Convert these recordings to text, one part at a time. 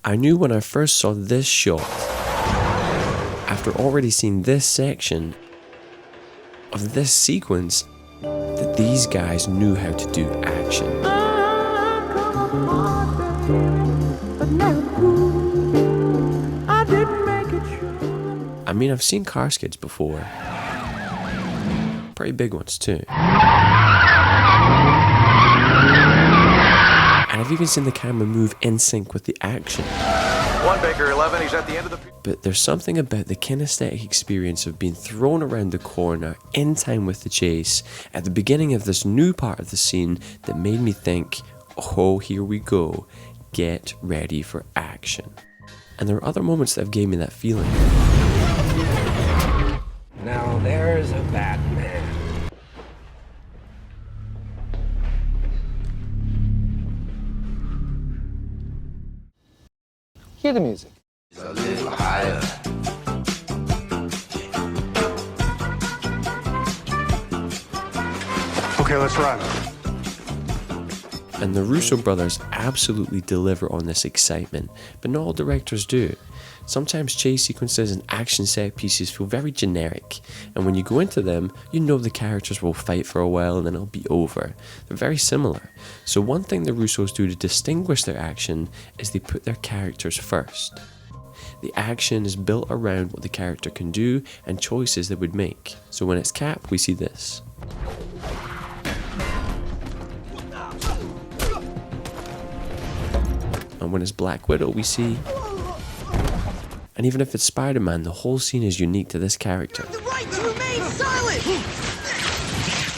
I knew when I first saw this shot, after already seeing this section of this sequence, that these guys knew how to do action. I mean, I've seen car skids before. Pretty big ones too. And I've even seen the camera move in sync with the action. 1 Baker 11, he's at the end of the... But there's something about the kinesthetic experience of being thrown around the corner in time with the chase at the beginning of this new part of the scene that made me think, oh, here we go, get ready for action. And there are other moments that have gave me that feeling. Now there's a Batman. Hear the music. A little higher. Okay, let's run. And the Russo brothers absolutely deliver on this excitement, but not all directors do. Sometimes chase sequences and action set pieces feel very generic, and when you go into them, you know the characters will fight for a while and then it'll be over. They're very similar. So one thing the Russos do to distinguish their action is they put their characters first. The action is built around what the character can do and choices they would make. So when it's Cap, we see this. And when it's Black Widow, we see... And even if it's Spider-Man, the whole scene is unique to this character. The right to remain silent!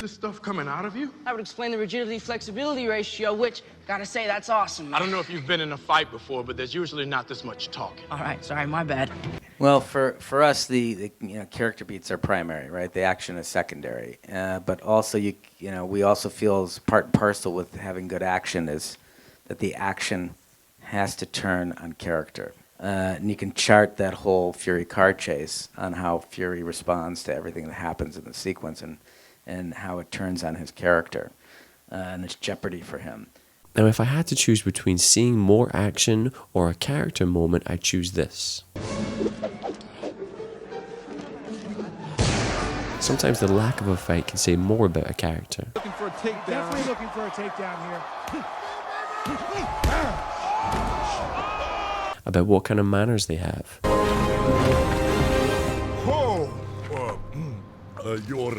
This stuff coming out of you? That would explain the rigidity-flexibility ratio, which, gotta say, that's awesome. I don't know if you've been in a fight before, but there's usually not this much talking. All right, sorry, my bad. Well, for us, the character beats are primary, right? The action is secondary. But also, we also feel as part and parcel with having good action is that the action has to turn on character. And you can chart that whole Fury car chase on how Fury responds to everything that happens in the sequence and how it turns on his character. And it's jeopardy for him. Now, if I had to choose between seeing more action or a character moment, I'd choose this. Sometimes the lack of a fight can say more about a character. Looking for a takedown. Definitely looking for a takedown here. About what kind of manners they have. Oh, you're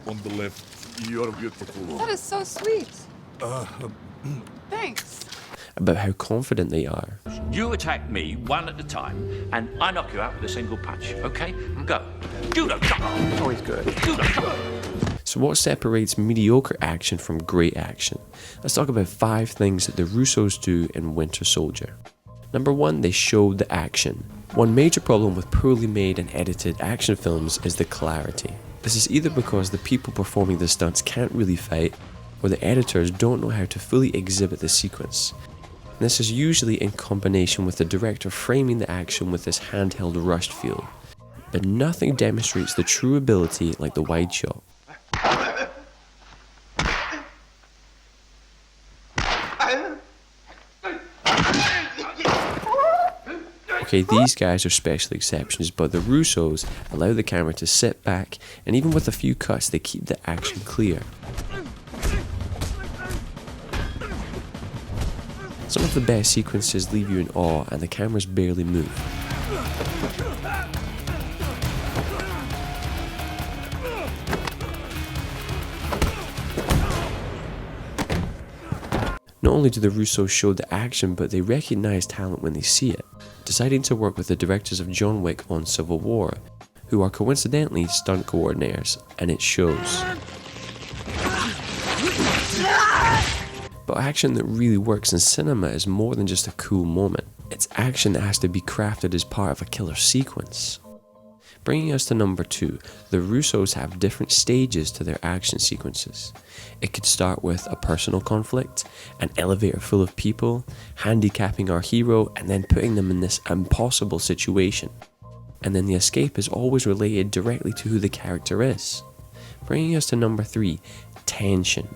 on the left. You're beautiful. That is so sweet. Thanks. About how confident they are. You attack me one at a time, and I knock you out with a single punch, okay? Go. Judo chop. Always good. Judo chop. So what separates mediocre action from great action? Let's talk about 5 things that the Russos do in Winter Soldier. Number 1, they show the action. One major problem with poorly made and edited action films is the clarity. This is either because the people performing the stunts can't really fight, or the editors don't know how to fully exhibit the sequence. And this is usually in combination with the director framing the action with this handheld rushed feel. But nothing demonstrates the true ability like the wide shot. Okay, these guys are special exceptions, but the Russos allow the camera to sit back, and even with a few cuts, they keep the action clear. Some of the best sequences leave you in awe, and the cameras barely move. Not only do the Russos show the action, but they recognize talent when they see it, deciding to work with the directors of John Wick on Civil War, who are coincidentally stunt coordinators, and it shows. But action that really works in cinema is more than just a cool moment. It's action that has to be crafted as part of a killer sequence. Bringing us to number 2, the Russos have different stages to their action sequences. It could start with a personal conflict, an elevator full of people, handicapping our hero, and then putting them in this impossible situation. And then the escape is always related directly to who the character is. Bringing us to number 3, tension.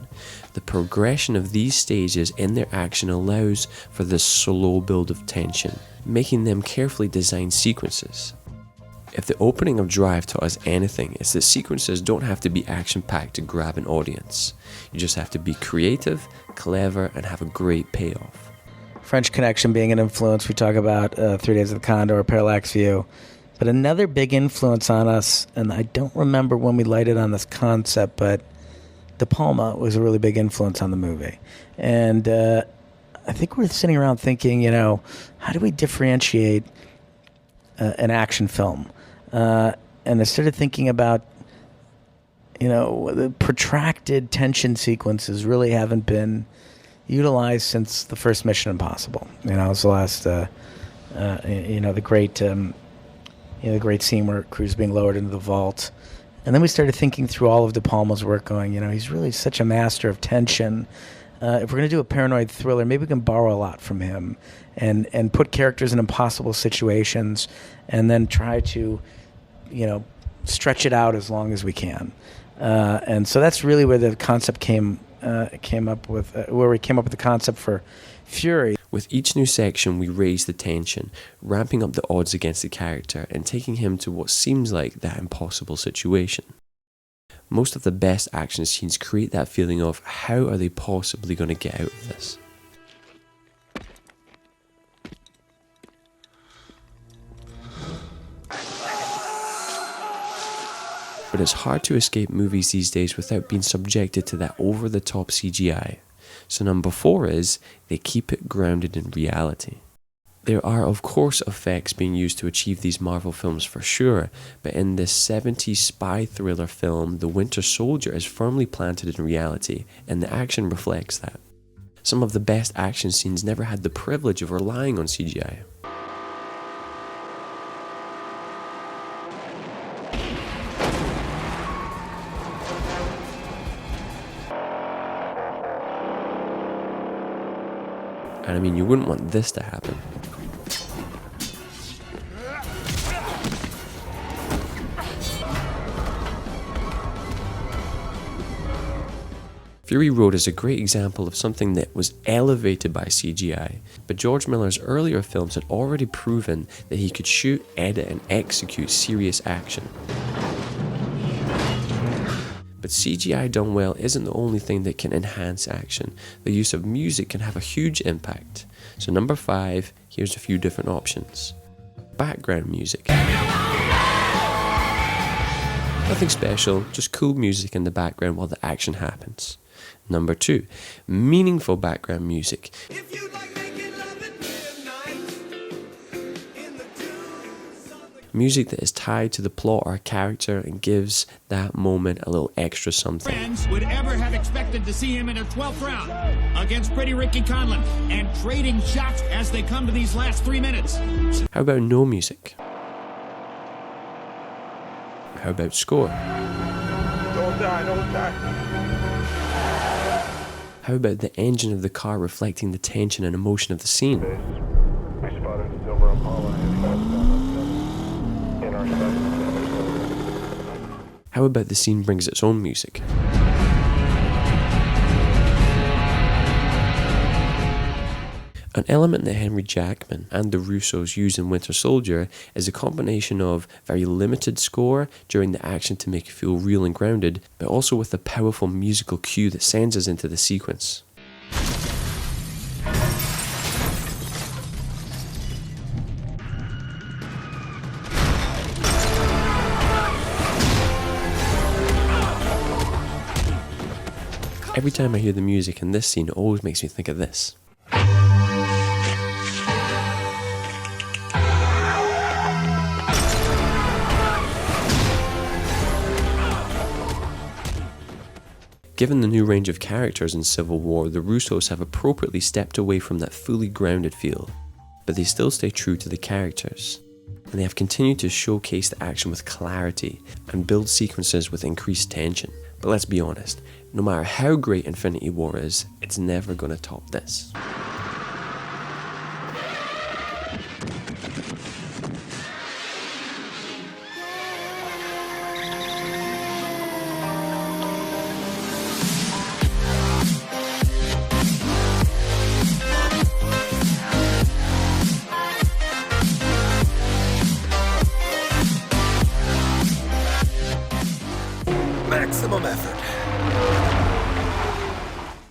The progression of these stages in their action allows for this slow build of tension, making them carefully designed sequences. If the opening of Drive taught us anything, it's that sequences don't have to be action-packed to grab an audience. You just have to be creative, clever, and have a great payoff. French Connection being an influence, we talk about 3 Days of the Condor, Parallax View. But another big influence on us, and I don't remember when we lighted on this concept, but De Palma was a really big influence on the movie. And I think we're sitting around thinking, how do we differentiate an action film? And I started thinking about, the protracted tension sequences really haven't been utilized since the first Mission Impossible. It was the last, the great scene where Cruise being lowered into the vault. And then we started thinking through all of De Palma's work going, he's really such a master of tension. If we're going to do a paranoid thriller, maybe we can borrow a lot from him and put characters in impossible situations and then try to, stretch it out as long as we can. And so that's really where the concept came up with, where we came up with the concept for Fury. With each new section, we raise the tension, ramping up the odds against the character and taking him to what seems like that impossible situation. Most of the best action scenes create that feeling of how are they possibly going to get out of this? But it's hard to escape movies these days without being subjected to that over-the-top CGI. So number 4 is, they keep it grounded in reality. There are of course effects being used to achieve these Marvel films for sure, but in this 70s spy thriller film, The Winter Soldier is firmly planted in reality, and the action reflects that. Some of the best action scenes never had the privilege of relying on CGI. And you wouldn't want this to happen. Fury Road is a great example of something that was elevated by CGI, but George Miller's earlier films had already proven that he could shoot, edit, and execute serious action. But CGI done well isn't the only thing that can enhance action. The use of music can have a huge impact. So number 5, here's a few different options. Background music. Nothing special, just cool music in the background while the action happens. Number 2, meaningful background music. Music that is tied to the plot or character and gives that moment a little extra something. Friends would ever have expected to see him in a 12th round against Pretty Ricky Conlon and trading shots as they come to these last 3 minutes. How about no music? How about score? Don't die. How about the engine of the car reflecting the tension and emotion of the scene? We spotted a silver Impala in our study. How about the scene brings its own music? An element that Henry Jackman and the Russos use in Winter Soldier is a combination of very limited score during the action to make you feel real and grounded, but also with a powerful musical cue that sends us into the sequence. Every time I hear the music in this scene, it always makes me think of this. Given the new range of characters in Civil War, the Russos have appropriately stepped away from that fully grounded feel, but they still stay true to the characters, and they have continued to showcase the action with clarity and build sequences with increased tension. But let's be honest, no matter how great Infinity War is, it's never going to top this. Maximum effort.